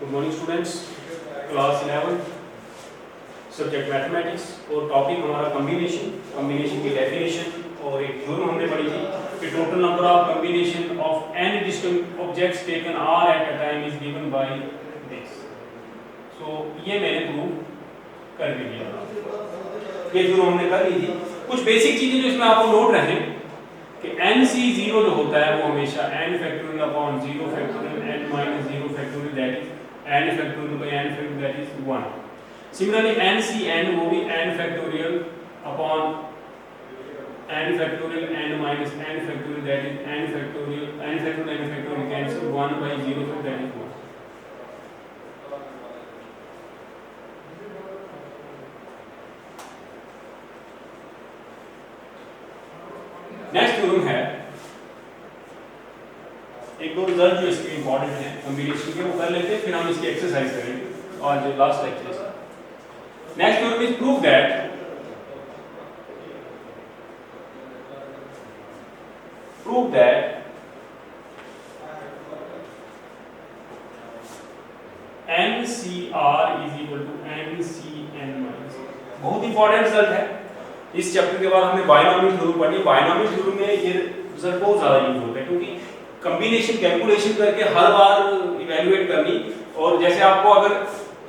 Good morning students, class 11 subject mathematics और topic हमारा combination की डेफिनेशन और एक थ्योरम हमने पढ़ी थी कि total number of combination of any distinct objects taken r at a time is given by this. So ये मैंने प्रूव कर भी दिया, ये थ्योरम हमने कर ली थी। कुछ बेसिक चीजें जो इसमें आपको नोट रहे कि NC0 जो होता है वो हमेशा n factorial upon 0 factorial n minus 0 factorial that is n factorial by n factorial that is 1। Similarly NCn वो भी n factorial upon n factorial n minus n factorial that is n factorial cancel 1 by 0 that is 1। Next theorem है, एक दो result जो इसके important है combination के वो कर लेते हैं, फिर हम इसकी एक्सरसाइज करेंगे और जो लास्ट लेक्चर है। Next theorem is prove that NCR is equal to NCn minus। बहुत इंपॉर्टेंट रिजल्ट है। इस चैप्टर के बाद हमने बायनॉमियल थ्योरम पढ़ी। बायनॉमियल थ्योरम में ये रिजल्ट बहुत ज्यादा यूज होता है क्योंकि कॉम्बिनेशन कैलकुलेशन करके हर बार इवैल्यूएट करनी, और जैसे आपको अगर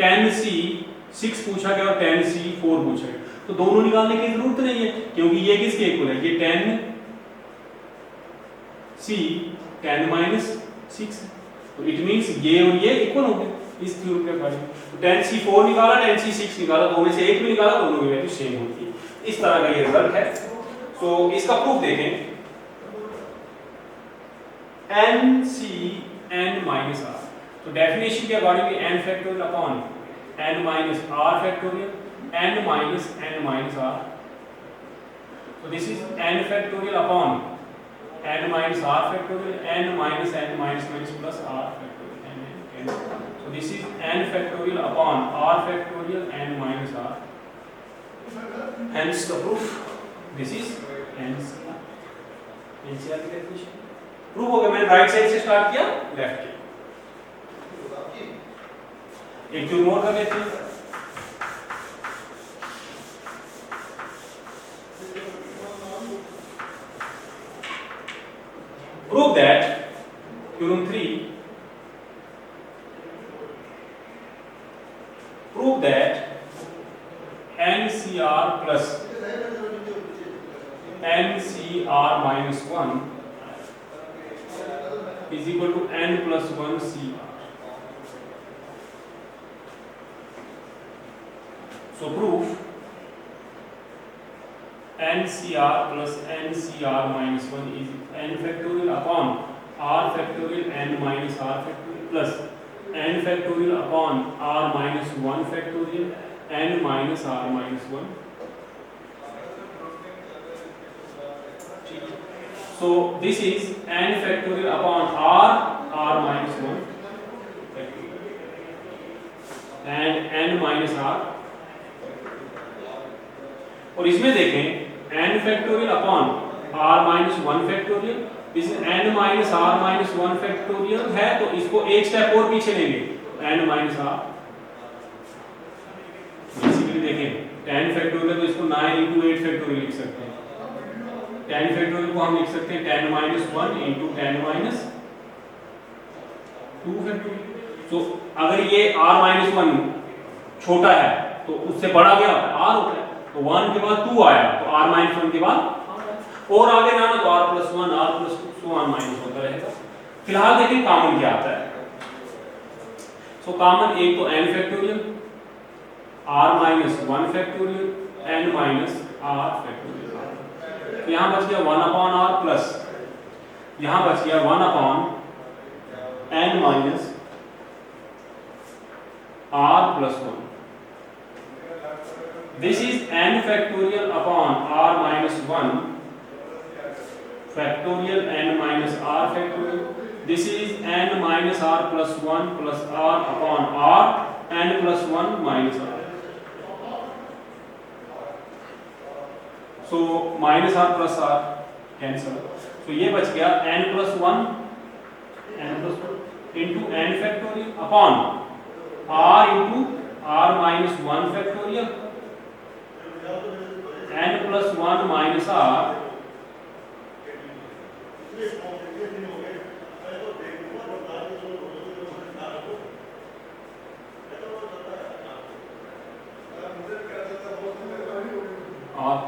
10C6 पूछा गया और 10C4 पूछा गया तो दोनों निकालने की जरूरत नहीं है क्योंकि ये किसके इक्वल है, ये 10C 10 माइनस 6, तो इट मींस ये और ये इक्वल हो गए इस थ्योरम के अकॉर्डिंग। तो 10C4 निकाला 10C6 निकाला, दो में से एक भी निकाला, दोनों की वैल्यू सेम होती है। इस तरह का ये रिजल्ट है। तो इसका प्रूफ देखें, NCn माइनस r, तो डेफिनेशन के according n factorial upon n minus r factorial n minus n minus r, तो this is n factorial upon n minus r factorial n minus minus plus r factorial, so this is n factorial upon r factorial n minus r, hence the proof this is NCR की definition proof हो गया। मैंने right side से start किया left के। एक theorem और कर लेते हैं। Prove that theorem 3 prove that NCR plus NCR minus 1 is equal to n plus 1 CR. So prove NCR plus NCR minus 1 is n factorial upon r factorial n minus r factorial plus n factorial upon r minus 1 factorial n minus r minus 1। So this is n factorial upon r minus 1 and n minus r, और इसमें देखें n factorial upon r minus 1 factorial, इस n minus r minus 1 factorial है तो इसको एक step और पीछे लेंगे, n माइनस r। बेसिकली देखें 10 फैक्टोरियल तो इसको 9 into 8 फैक्टोरियल लिख सकते हैं। 10 फैक्टोरियल को हम लिख सकते हैं 10 माइनस 1 into 10 माइनस 2 फैक्टोरियल। तो अगर ये r माइनस 1 छोटा है तो उससे बड़ा क्या होता है, r होता है, तो 1 के बाद 2 आया तो r माइनस 1 के बाद और आगे ना तो r plus 1 r plus 2 minus होता रहेगा। फिलहाल देखिए कॉमन क्या आता है। सो कॉमन एक तो n factorial r minus 1 factorial n minus r factorial, तो यहाँ बच गया 1 अपॉन r प्लस यहाँ बच गया 1 upon n minus r plus 1। This is n factorial upon r minus 1 factorial n minus r factorial, this is n minus r plus 1 plus r upon r n plus 1 minus r, so minus r plus r cancel, so ये बच गया n plus 1 into n factorial upon r into r minus 1 factorial n plus 1 minus r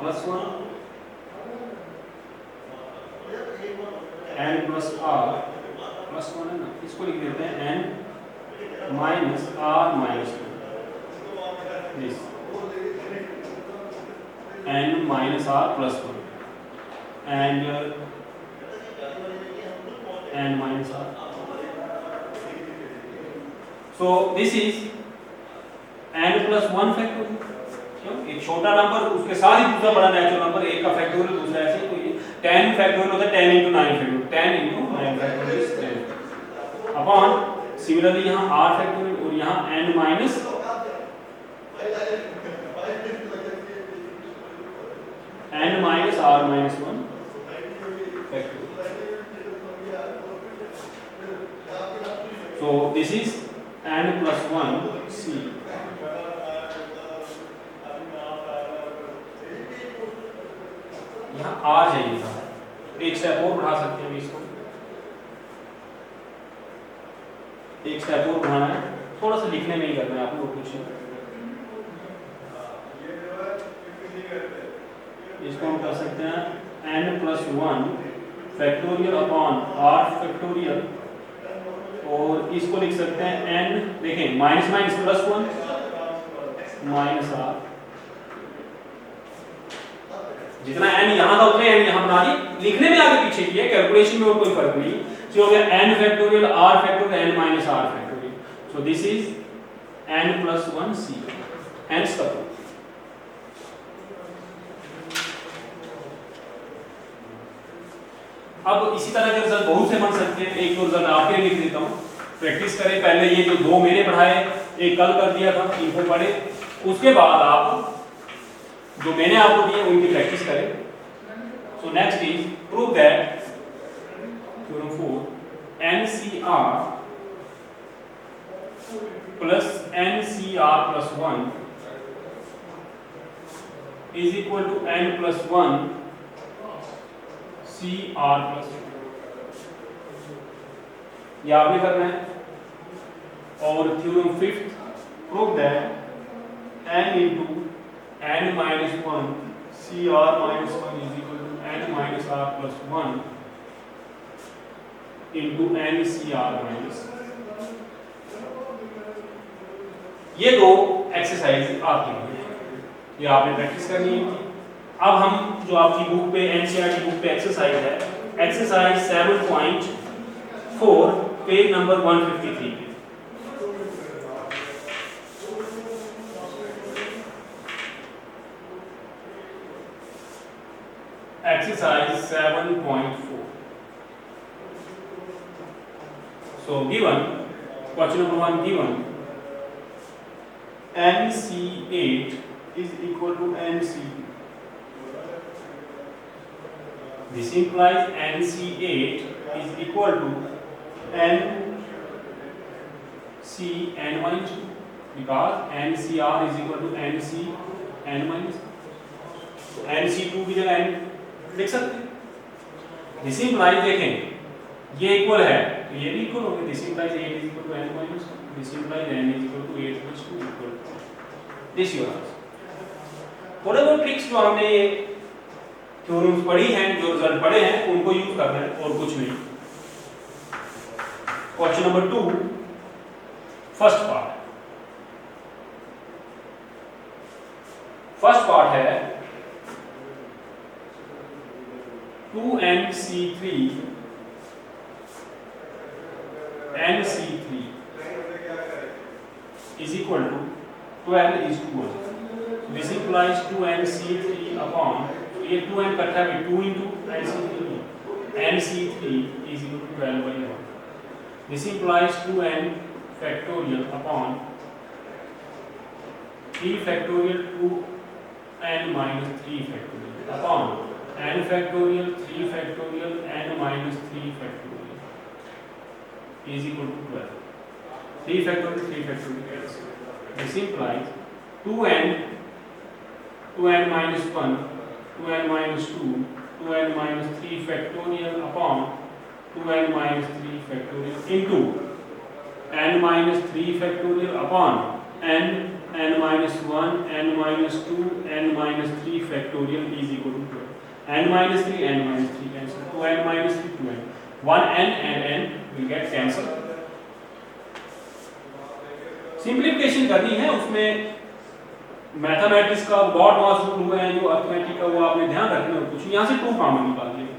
plus 1 n plus r plus 1 है ना, इसको लिख देते हैं n minus r minus 2 this n minus r plus 1 and n minus r. So this is n plus 1 factorial. एक छोटा number उसके साथ ही दूसरा बड़ा नेचुरल नंबर, एक का फैक्टोरियल दूसरा ऐसे, तो ये 10 फैक्टोरियल होता है 10 into 9 factorial, 10 into 9 factorial is 10 upon similarly यहाँ r फैक्टोरियल और यहाँ n minus r minus 1 factorial. So this is n plus 1 c. यहाँ r चाहिए था, एक स्टेप और बढ़ा सकते हैं इसको, एक स्टेप और बढ़ाना है, थोड़ा सा लिखने में ही करना है आप लोग कुछ, इसको हम कर सकते हैं n plus 1 factorial upon r factorial, और इसको लिख सकते हैं n, देखें minus minus plus 1 minus r, जितना n यहाँ था उतने n यहाँ बना दिए, लिखने में आगे पीछे किया, कैलकुलेशन में और कोई फर्क नहीं, सो हो गया n factorial r factorial n minus r factorial, so this is n plus 1 c, hence the proof. अब इसी तरह के रिजल्ट बहुत से बन सकते हैं, एक दो रिजल्ट आपके लिए लिख देता हूँ, प्रैक्टिस करें, पहले ये जो दो मैंने पढ़ाए, एक कल कर दिया था, इनको पढ़े, उसके बाद आप जो मैंने आपको दिए उनकी प्रैक्टिस करें. So next is prove that theorem 4 NCR plus NCR plus 1 is equal to n plus 1 CR plus 1. ये आपने करना है. और theorem 5th prove that n into n minus 1 CR minus 1 is equal to n minus r plus 1 into NCR minus. ये दो exercise आपके लिए, ये आपने प्रैक्टिस करनी है. अब हम जो आपकी बुक पे NCERT बुक पे एक्सरसाइज है, एक्सरसाइज 7.4 पेज नंबर 153 पे. Exercise 7.4. So given, question number 1 given, NC8 is equal to NC2. This implies NC8 is equal to NCn minus 2 because NCR is equal to NCn minus 2. So NC2 की जगह n लिख सकते हैं. This implies देखें ये equal है तो ये भी इक्वल होगा. This implies 8 is equal to n minus 2. This implies n is equal to 8 plus 2 equal to this your answer. थोड़े बहुत ट्रिक्स जो हमने थ्योरम्स पढ़ी हैं, जो रिजल्ट पढ़े हैं, उनको यूज करना है और कुछ नहीं. क्वेश्चन नंबर 2 फर्स्ट पार्ट है 2NC3 NC3 is equal to 12 is to 1. This implies 2NC3 upon, ये 2n इकट्ठा है 2 into NC3 is equal to 12 by 1. This implies 2n factorial upon 3 factorial 2n minus 3 factorial upon n factorial 3 factorial n minus 3 factorial is equal to 12. 3 factorial 3 factorial cancel. This implies 2n, 2n minus 1, 2n minus 2, 2n minus 3 factorial upon 2n minus 3 factorial into n minus 3 factorial upon n minus 1, n minus 2, n minus 3 factorial is equal to 12. n minus 3, n minus 3 cancel. 2n minus 3, 2n. 1n and n will get cancelled. Simplification करनी है, उसमें mathematics का God नॉस rule हुआ है, जो arithmetic का वो आपने ध्यान रखना है कुछ। यहाँ से 2 कॉमन निकाल दिए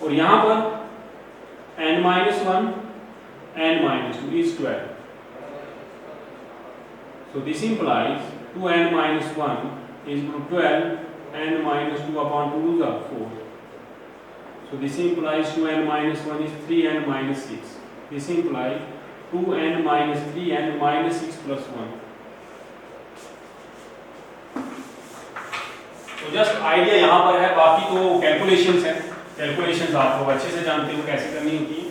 और यहाँ पर n minus 1, n minus 2 is 12. So this implies 2n minus 1 is equal to 12, n minus 2 upon 2 is 4. So this implies 2n minus 1 is 3n minus 6. This implies 2n minus 3n minus 6 plus 1. तो just idea यहाँ पर है, बाकी तो calculations हैं। Calculations आप लोग अच्छे से जानते हो कैसे करनी होती है।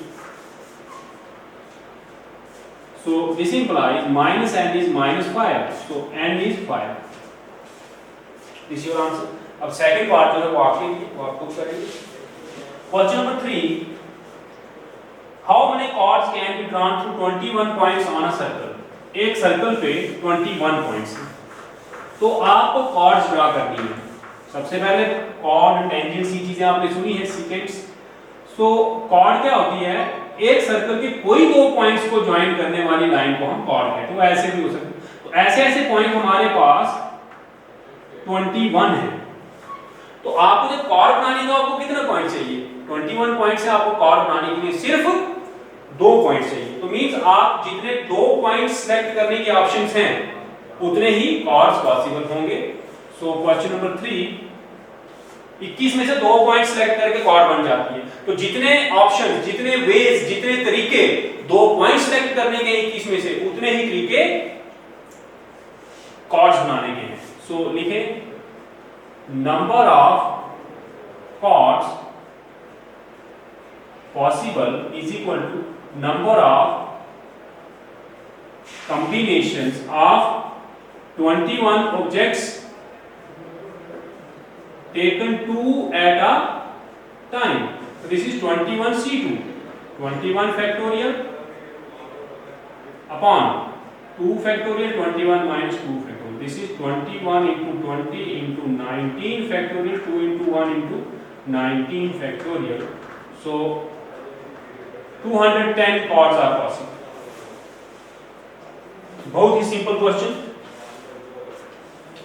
So this implies minus n is minus 5. So n is 5. This is your answer. अब सेकंड पार्ट जो है वो आपको करेंगे। Question number 3, how many chords can be drawn through 21 points on a circle. एक सर्कल पे 21 पॉइंट्स हैं, तो आपको कॉर्ड्स ड्रा करनी है। सबसे पहले कॉर्ड, टेंजेंट, सी चीजें आपने सुनी है, सीकेंट्स। सो कॉर्ड क्या होती है? एक सर्कल के कोई 2 पॉइंट्स को ज्वाइन करने वाली लाइन को हम कॉर्ड कहते हैं। तो ऐसे भी हो सकते हैं। तो ऐसे ऐसे पॉइंट हमारे पास 21 है। तो आपको जब कॉर्ड बनानी है तो आपको कितने पॉइंट चाहिए? 21 पॉइंट से आपको कॉर्ड बनाने के लिए सिर्फ 2 पॉइंट चाहिए। तो मींस आप जितने 2 पॉइंट सिलेक्ट करने के ऑप्शंस हैं उतने ही कॉर्ड्स पॉसिबल होंगे। सो क्वेश्चन नंबर 3, 21 में से 2 पॉइंट सिलेक्ट करके कॉर्ड बन जाती है। तो जितने ऑप्शन, जितने वेज, जितने तरीके 2 पॉइंट सिलेक्ट करने के 21 में से, उतने ही तरीके कॉर्ड्स बनाने के हैं। सो लिखें number of chords possible is equal to number of combinations of 21 objects taken 2 at a time. So this is 21C2, 21 factorial upon 2 factorial, 21 minus 2 factorial. This is 21 into 20 into 19 factorial, 2 into 1 into 19 factorial. So 210 chords are possible. बहुत ही simple question.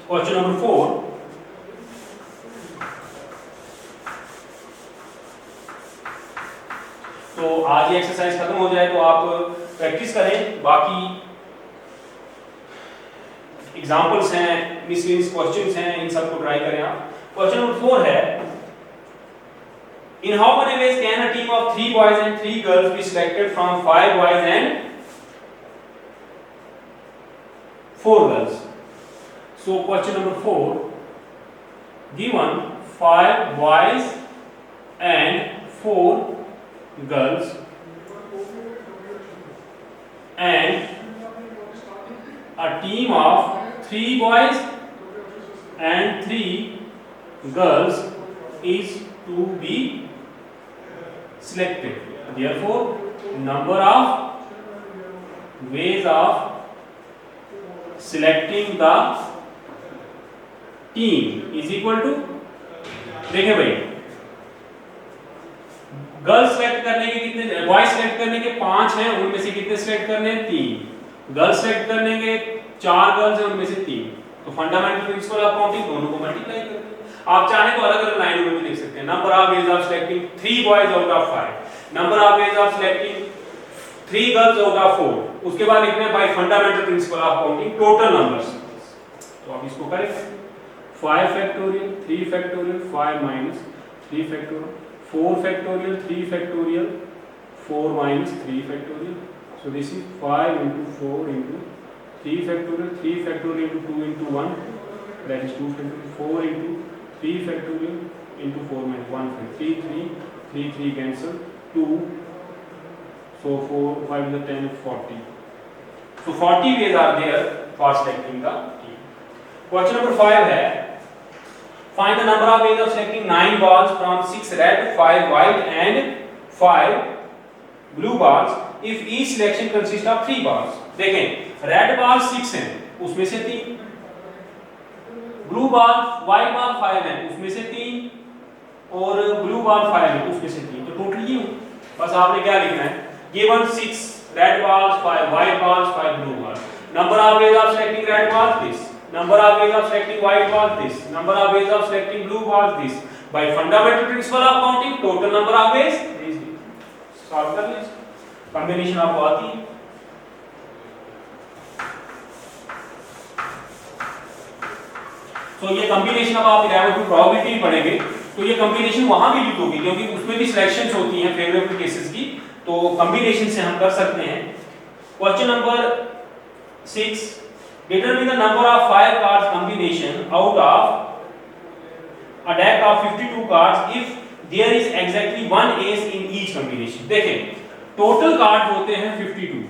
Question number 4, तो आज ये exercise खत्म हो जाए तो आप practice करें। बाकी एग्जांपल्स हैं, मिसलिनियस क्वेश्चंस हैं, इन सबको ट्राई करें आप। क्वेश्चन नंबर 4 है, in how many ways can a team of 3 boys and 3 girls be selected from 5 boys and 4 girls? So question number 4, given 5 boys and 4 girls and a team of 3 boys and 3 girls is to be selected. Therefore, number of ways of selecting the team is equal to, देखिए भाई, girls select करने के कितने, boys select करने के 5 हैं, उनमें से कितने सेलेक्ट करने हैं? 3। गर्ल्स सेलेक्ट करने के 4 गर्ल्स हैं, उनमें से 3। तो फंडामेंटल प्रिंसिपल ऑफ काउंटिंग दोनों को मल्टीप्लाई कर दें। आप चाहें तो अलग अलग लाइनों में भी लिख सकते हैं। Number of ways of selecting 3 boys out of 5, number of ways of selecting 3 girls out of 4। उसके बाद लिखना है bye fundamental principle of counting total numbers. तो आप इसको करें 5 factorial, 3 factorial, 5 minus 3 factorial, 4 factorial, 3 factorial, 4 minus 3 factorial. So this is 5 into 4 into 3 factorial, 3 factorial into 2 into 1, that is 2 factorial, 4 into 3 factorial into 4 minus 1, 3, 3, 3, 3 cancel, 2, so 4, 5 is 10, 40. So 40 ways are there for selecting the team. Question number 5 है find the number of ways of selecting 9 balls from 6 red, 5 white and 5 blue balls if each selection consists of 3 balls। देखें red ball 6 हैं उसमें से 3, blue ball white ball 5 है उसमें से 3 और blue ball 5 है उसमें से 3, तो टोटल ये बस आपने क्या लिखना है given 6 red balls, 5 white balls, 5 blue balls। Number of ways of selecting red balls this, number of ways of selecting white balls this, number of ways of selecting blue balls this। By fundamental principle of counting total number of ways is solve कर लीजिए, combination आपको आती है। तो ये combination अब आप 11 की प्रोबेबिलिटी पढ़ेंगे तो ये कॉम्बिनेशन वहां भी यूज होगी क्योंकि उसमें भी सिलेक्शंस होती हैं फेवरेबल केसेस की, तो कॉम्बिनेशन से हम कर सकते हैं। Question number 6 determine the number of 5 cards combination out of a deck of 52 cards if there is exactly 1 ace in each combination. देखें टोटल कार्ड्स होते हैं 52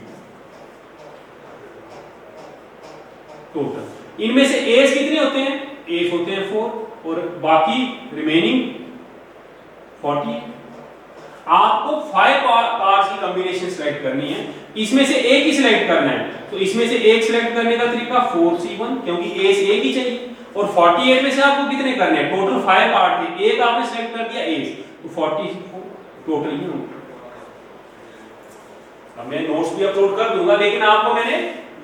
टोटल, इनमें से एस कितने होते हैं, एस होते हैं 4 और बाकी रिमेनिंग 40। आपको 5 कार्ड्स की कॉम्बिनेशन सिलेक्ट करनी है, इसमें से एक ही सिलेक्ट करना है, तो इसमें से एक सिलेक्ट करने का तरीका 4C1 क्योंकि एस एक ही चाहिए, और 48 में से आपको कितने करने हैं, टोटल 5 कार्ड थे, एक आपने सिलेक्ट कर दिया एस, तो 44 टोटल ही होगा। अब मैं नोट्स भी अपलोड कर दूंगा लेकिन आपको मैंने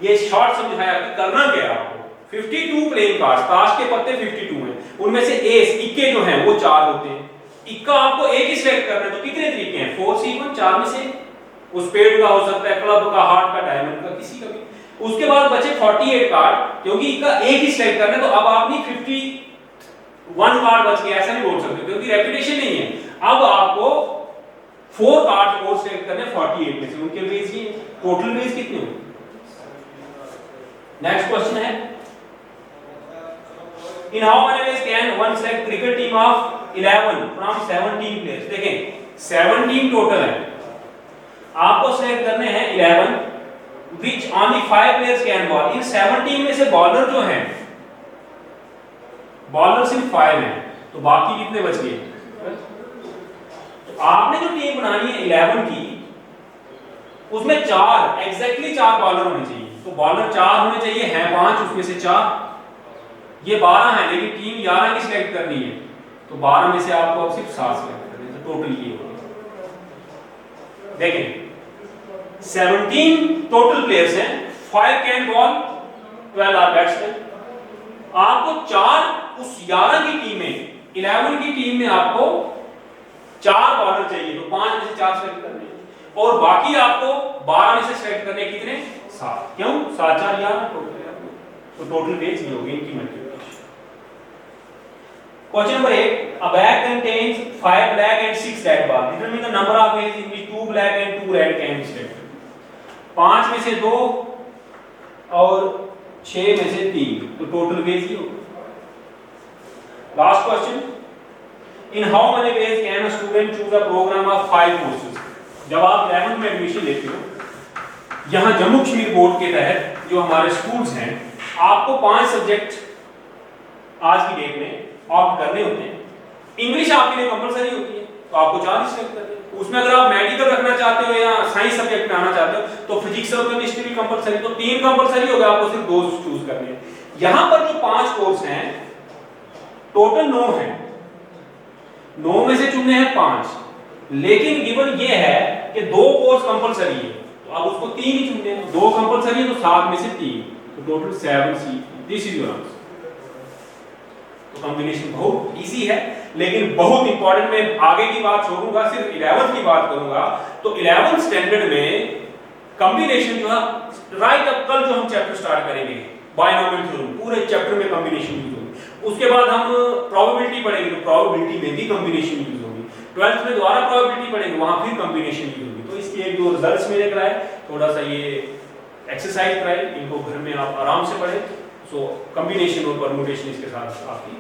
ये शॉर्ट समझाया कि करना क्या है। आपको 52 प्लेइंग कार्ड्स, ताश के पत्ते 52 हैं, उनमें से एस इक्के जो हैं वो 4 होते हैं, इक्का आपको एक ही सिलेक्ट करना है, तो कितने तरीके हैं 4C1 4 में से, उस पेड़ का हो सकता है, क्लब का, हार्ट का, डायमंड का, किसी का भी। उसके बाद बचे 48 कार्ड क्योंकि इक्का एक ही सिलेक्ट करना है, तो अब आपने 51 कार्ड बच गए ऐसा नहीं बोल सकते क्योंकि रेपिटेशन नहीं है। अब आपको 4 कार्ड और सिलेक्ट करने 48 में से, उनके वेज ये टोटल वेज कितने होंगे। नेक्स्ट क्वेश्चन है इन how many ways can one select cricket team of 11 from 17 players. देखें 17 टोटल है, आपको सिलेक्ट करने हैं 11 which only 5 players can ball। इन 17 में से बॉलर जो हैं, बॉलर सिर्फ 5 हैं, तो बाकी कितने बच गए। तो आपने जो टीम बनानी है 11 की, उसमें 4 एग्जैक्टली 4 बॉलर होने चाहिए, तो बॉलर 4 होने चाहिए, हैं 5 उसमें से 4, ये 12 है लेकिन टीम 11 की सिलेक्ट करनी है, तो 12 में से आपको अब सिर्फ 7 सिलेक्ट करने हैं, तो टोटल ये होगा। देखें 17 टोटल प्लेयर्स हैं, 5 कैन बॉल, 12 आर बैट्समैन। आपको 4 उस 11 की टीम में, 11 की टीम में आपको 4 बॉलर चाहिए, तो 5 में से 4 सिलेक्ट करने हैं, और बाकी आपको 12 में से सिलेक्ट करने कितने 7, क्यों 7 4 11 टोटल, तो टोटल वेज ये होगी इनकी multiplication. Question number 8 a bag contains 5 black and 6 red balls, determine the number of ways in which 2 black and 2 red can be selected। 5 में से 2 और 6 में से 3, तो टोटल वेज ही होगा। Last question in how many ways can a student choose a programme of 5 courses. जब आप 11th में एडमिशन लेते हो, यहाँ जम्मू कश्मीर बोर्ड के तहत जो हमारे स्कूल्स हैं, आपको 5 सब्जेक्ट आज की डेट में ऑप्ट करने होते हैं। इंग्लिश आपके लिए कंपलसरी होती है, तो आपको 4 ही सिलेक्ट करने हैं। उसमें अगर आप मेडिकल रखना चाहते हो या साइंस सब्जेक्ट में आना चाहते हो, तो फिजिक्स और केमिस्ट्री भी कंपलसरी, तो 3 कंपलसरी हो गया, आपको सिर्फ 2 चूज करने हैं। यहाँ पर जो 5 कोर्स हैं टोटल 9 हैं, 9 में से चुनने हैं 5, लेकिन गिवन ये है कि 2 कोर्स कंपलसरी है, तो अब उसको 3 ही चुनने हैं, 2 कंपलसरी है तो 7 में से 3, तो total 7C। This is your answer. तो कॉम्बिनेशन बहुत इजी है, लेकिन बहुत इंपॉर्टेंट, मैं आगे की बात छोड़ूंगा, सिर्फ 11th की बात करूंगा। तो 11th स्टैंडर्ड में कॉम्बिनेशन जो है राइट, अब कल जो हम चैप्टर स्टार्ट करेंगे बायनॉमियल थ्योरम, पूरे चैप्टर में कॉम्बिनेशन यूज होगी। उसके बाद हम प्रोबेबिलिटी पढ़ेंगे, तो प्रोबेबिलिटी में भी कॉम्बिनेशन यूज होगी। 12th में दोबारा प्रोबेबिलिटी पढ़ेंगे, वहां फिर कॉम्बिनेशन यूज होगी। तो इसके एक दो रिजल्ट्स मेरे कराए, थोड़ा सा ये एक्सरसाइज कराए, इनको घर में आप आराम से पढ़ें। सो कॉम्बिनेशन और परम्यूटेशन इसके साथ आपकी